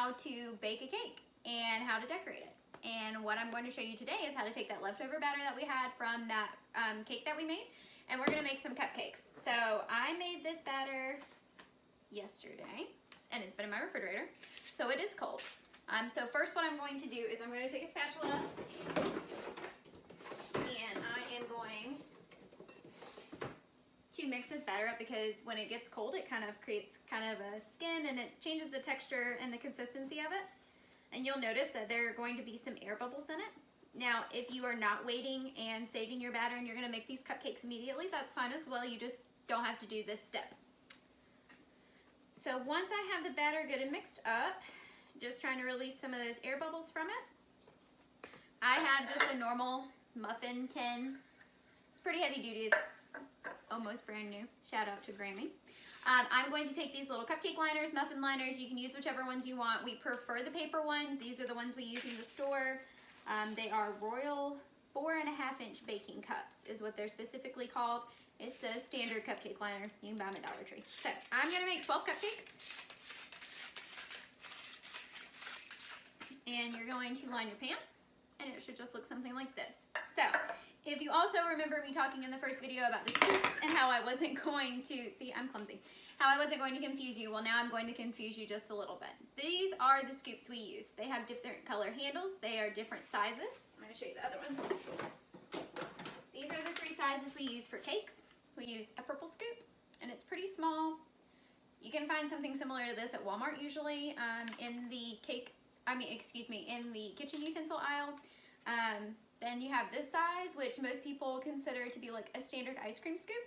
how to bake a cake and how to decorate it. And what I'm going to show you today is how to take that leftover batter that we had from that cake that we made, and we're going to make some cupcakes. So I made this batter yesterday, and it's been in my refrigerator, so it is cold. So first what I'm going to do is I'm going to take a spatula, and I am going to mix this batter up, because when it gets cold it kind of creates kind of a skin, and it changes the texture and the consistency of it. And you'll notice that there are going to be some air bubbles in it. Now, if you are not waiting and saving your batter and you're going to make these cupcakes immediately, that's fine as well. You just don't have to do this step. So once I have the batter good and mixed up, just trying to release some of those air bubbles from it, I have just a normal muffin tin. It's pretty heavy duty. It's almost brand new. Shout out to Grammy. I'm going to take these little cupcake liners, muffin liners. You can use whichever ones you want. We prefer the paper ones. These are the ones we use in the store. They are Royal 4.5-inch baking cups is what they're specifically called. It's a standard cupcake liner. You can buy them at Dollar Tree. So I'm going to make 12 cupcakes. And you're going to line your pan, and it should just look something like this. So if you also remember me talking in the first video about the scoops and how I wasn't going to, see, I'm clumsy, how I wasn't going to confuse you, well, now I'm going to confuse you just a little bit. These are the scoops we use. They have different color handles. They are different sizes. I'm going to show you the other one. These are the 3 sizes we use for cakes. We use a purple scoop, and it's pretty small. You can find something similar to this at Walmart usually in the in the kitchen utensil aisle. Then you have this size, which most people consider to be like a standard ice cream scoop.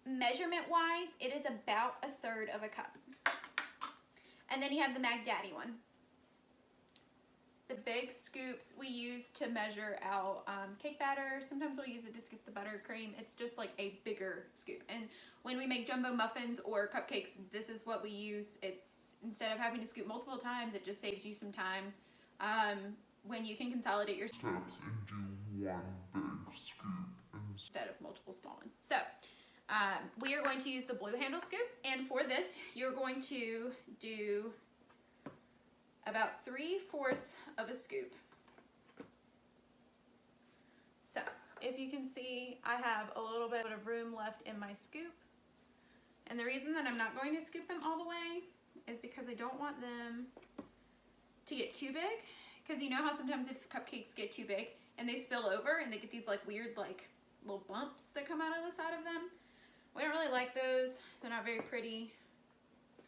Measurement-wise, it is about 1/3 of a cup. And then you have the Mag Daddy one. The big scoops we use to measure out cake batter. Sometimes we'll use it to scoop the buttercream. It's just like a bigger scoop. And when we make jumbo muffins or cupcakes, this is what we use. It's instead of having to scoop multiple times, it just saves you some time. When you can consolidate your steps into one big scoop instead of multiple small ones. So we are going to use the blue handle scoop, and for this you're going to do about 3/4 of a scoop. So if you can see, I have a little bit of room left in my scoop, and the reason that I'm not going to scoop them all the way is because I don't want them to get too big. Because you know how sometimes if cupcakes get too big and they spill over and they get these like weird like little bumps that come out of the side of them? We don't really like those. They're not very pretty.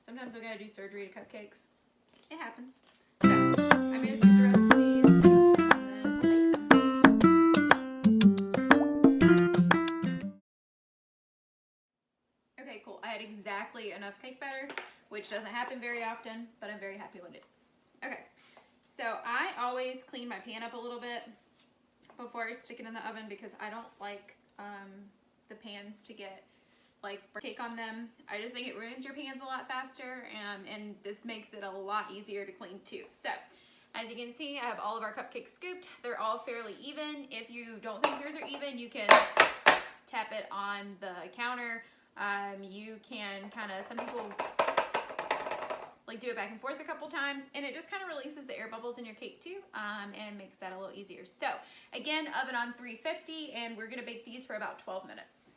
Sometimes we gotta do surgery to cupcakes. It happens. So I'm gonna scoop the rest of these. Okay, cool. I had exactly enough cake batter, which doesn't happen very often, but I'm very happy when it is. Okay. So I always clean my pan up a little bit before I stick it in the oven, because I don't like the pans to get like cake on them. I just think it ruins your pans a lot faster, and this makes it a lot easier to clean too. So as you can see, I have all of our cupcakes scooped. They're all fairly even. If you don't think yours are even, you can tap it on the counter. You can kind of, some people like do it back and forth a couple times, and it just kind of releases the air bubbles in your cake too, and makes that a little easier. So again, oven on 350, and we're gonna bake these for about 12 minutes.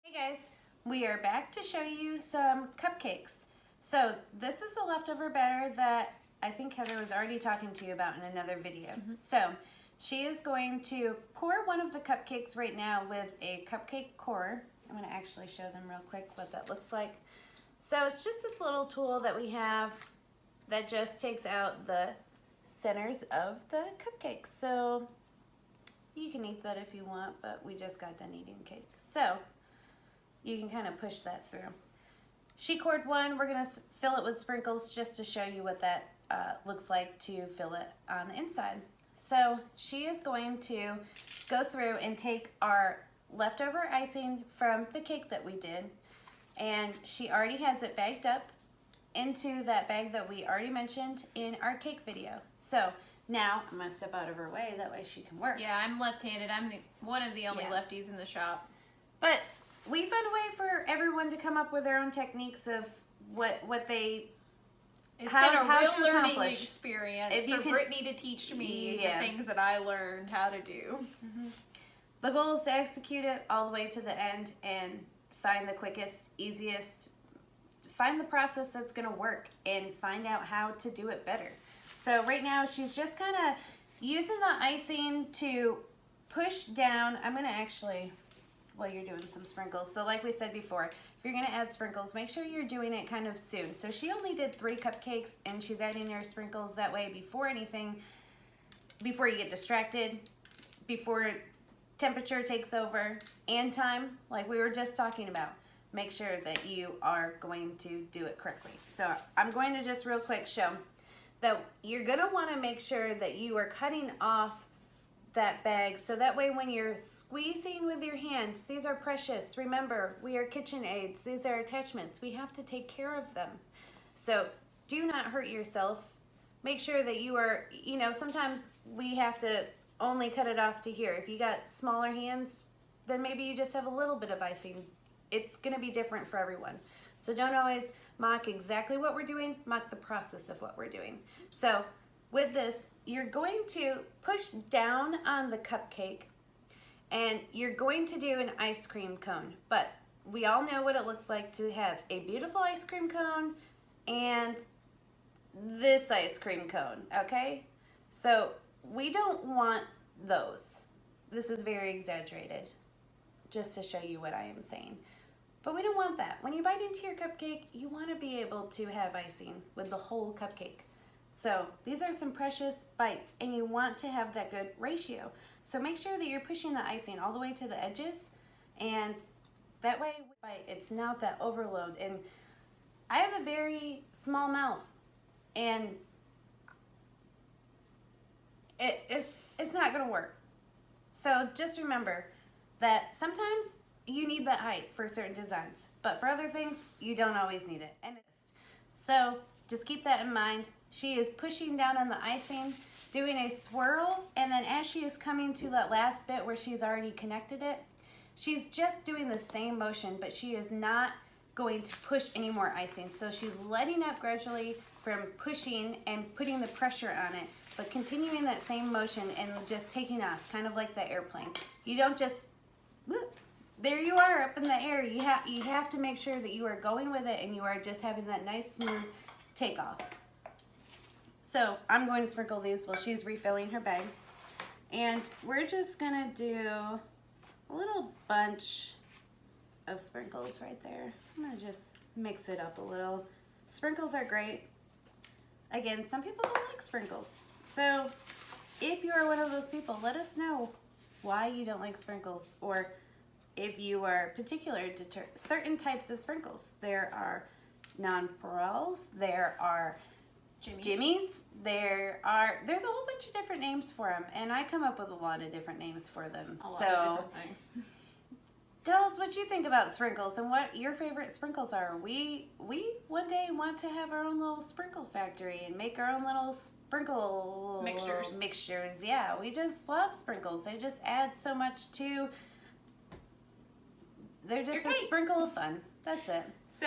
Hey guys, we are back to show you some cupcakes. So this is the leftover batter that I think Heather was already talking to you about in another video. So she is going to core one of the cupcakes right now with a cupcake corer. I'm going to actually show them real quick what that looks like. So it's just this little tool that we have that just takes out the centers of the cupcakes. So you can eat that if you want, but we just got done eating cake. So you can kind of push that through. She cored one. We're going to fill it with sprinkles just to show you what that looks like to fill it on the inside. So she is going to go through and take our leftover icing from the cake that we did, and she already has it bagged up into that bag that we already mentioned in our cake video. So now I'm going to step out of her way, that way she can work. Yeah, I'm left-handed. I'm one of the only lefties in the shop. But we find a way for everyone to come up with their own techniques of what they. It's been a real learning experience for Brittany to teach me the things that I learned how to do. Mm-hmm. The goal is to execute it all the way to the end and find the quickest, easiest, find the process that's going to work and find out how to do it better. So right now she's just kind of using the icing to push down. I'm going to actually, while you're doing some sprinkles. So like we said before, if you're going to add sprinkles, make sure you're doing it kind of soon. So she only did 3 cupcakes and she's adding her sprinkles that way before anything, before you get distracted, before temperature takes over, and time, like we were just talking about. Make sure that you are going to do it correctly. So I'm going to just real quick show that you're going to want to make sure that you are cutting off that bag, so that way when you're squeezing with your hands, these are precious. Remember, we are kitchen aids. These are attachments. We have to take care of them. So do not hurt yourself. Make sure that you are, you know, sometimes we have to only cut it off to here. If you got smaller hands, then maybe you just have a little bit of icing. It's going to be different for everyone. So don't always mock exactly what we're doing, mock the process of what we're doing. So with this, you're going to push down on the cupcake and you're going to do an ice cream cone. But we all know what it looks like to have a beautiful ice cream cone and this ice cream cone, okay? So we don't want those. This is very exaggerated, just to show you what I am saying. But we don't want that. When you bite into your cupcake, you want to be able to have icing with the whole cupcake. So these are some precious bites, and you want to have that good ratio. So make sure that you're pushing the icing all the way to the edges, and that way it's not that overload. And I have a very small mouth, and it's not going to work. So just remember that sometimes you need that height for certain designs, but for other things, you don't always need it. And so just keep that in mind. She is pushing down on the icing, doing a swirl, and then as she is coming to that last bit where she's already connected it, she's just doing the same motion, but she is not going to push any more icing. So she's letting up gradually from pushing and putting the pressure on it, but continuing that same motion and just taking off, kind of like the airplane. You don't just, whoop, there you are up in the air. You have to make sure that you are going with it and you are just having that nice smooth takeoff. So I'm going to sprinkle these while she's refilling her bag. And we're just gonna do a little bunch of sprinkles right there. I'm gonna just mix it up a little. Sprinkles are great. Again, some people don't like sprinkles. So if you are one of those people, let us know why you don't like sprinkles, or if you are particular to certain types of sprinkles. There are nonpareils, there are Jimmy's, there's a whole bunch of different names for them, and I come up with a lot of different names for them. A lot of different things. Tell us what you think about sprinkles and what your favorite sprinkles are. We one day want to have our own little sprinkle factory and make our own little sprinkle mixtures. Yeah, we just love sprinkles. They just add so much to. They're just a sprinkle of fun. That's it. So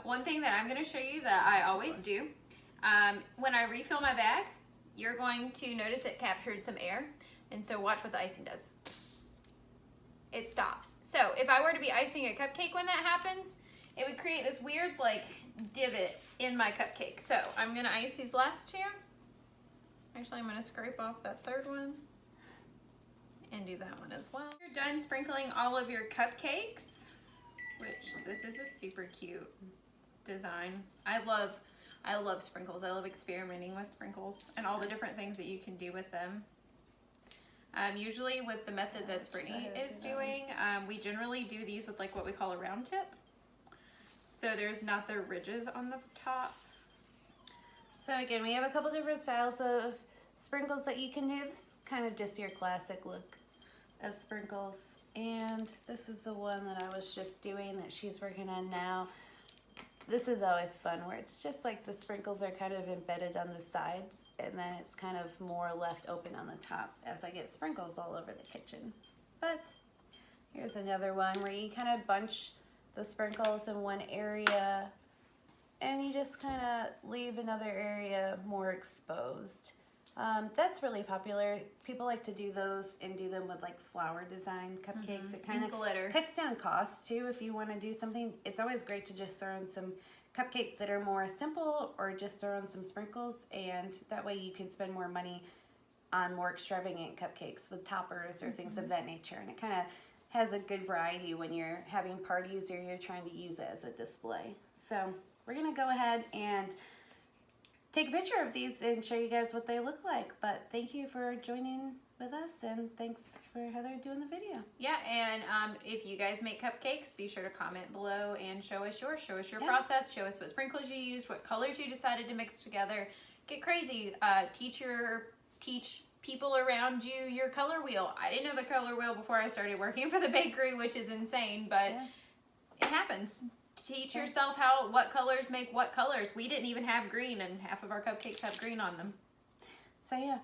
one thing that I'm going to show you that I always do, when I refill my bag, you're going to notice it captured some air, and so watch what the icing does. It stops. So if I were to be icing a cupcake when that happens, it would create this weird like divot in my cupcake. So I'm gonna ice these last 2. Actually, I'm gonna scrape off that 3rd one and do that one as well. You're done sprinkling all of your cupcakes, which this is a super cute design. I love sprinkles. I love experimenting with sprinkles and all the different things that you can do with them. Usually with the method that Brittany is doing, we generally do these with like what we call a round tip. So there's not the ridges on the top. So again, we have a couple different styles of sprinkles that you can do. This is kind of just your classic look of sprinkles. And this is the one that I was just doing that she's working on now. This is always fun, where it's just like the sprinkles are kind of embedded on the sides, and then it's kind of more left open on the top as I get sprinkles all over the kitchen. But Here's another one where you kind of bunch the sprinkles in one area and you just kind of leave another area more exposed. That's really popular. People like to do those and do them with like flower design cupcakes. It kind of glitter. cuts down costs too if you want to do something. It's always great to just throw in some cupcakes that are more simple or just throw in some sprinkles, and that way you can spend more money on more extravagant cupcakes with toppers or things of that nature. And it kind of has a good variety when you're having parties or you're trying to use it as a display. So we're going to go ahead and take a picture of these and show you guys what they look like. But thank you for joining with us, and thanks for Heather doing the video. Yeah, and if you guys make cupcakes, be sure to comment below and show us yours. Show us your process. Show us what sprinkles you used, what colors you decided to mix together. Get crazy. Teach people around you your color wheel. I didn't know the color wheel before I started working for the bakery, which is insane, but it happens. Teach yourself what colors make what colors. We didn't even have green, and half of our cupcakes have green on them. So yeah,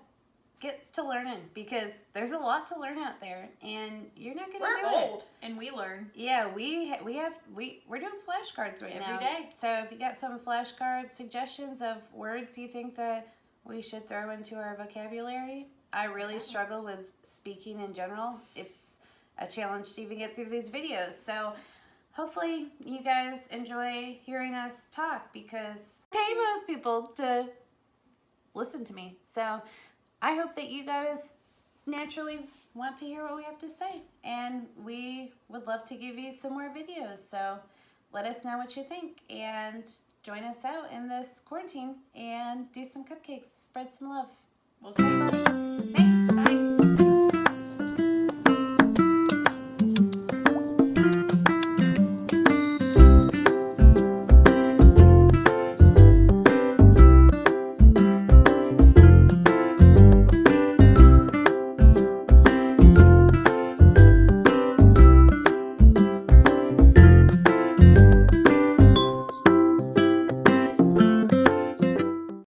get to learning, because there's a lot to learn out there, and you're not gonna do it. We're old, and we learn. Yeah, we're doing flashcards right now. Every day. So if you got some flashcard suggestions of words you think that we should throw into our vocabulary. I really struggle with speaking in general. It's a challenge to even get through these videos. So hopefully you guys enjoy hearing us talk, because I pay most people to listen to me. So I hope that you guys naturally want to hear what we have to say, and we would love to give you some more videos. So let us know what you think, and join us out in this quarantine and do some cupcakes. Spread some love. We'll see you. Thanks.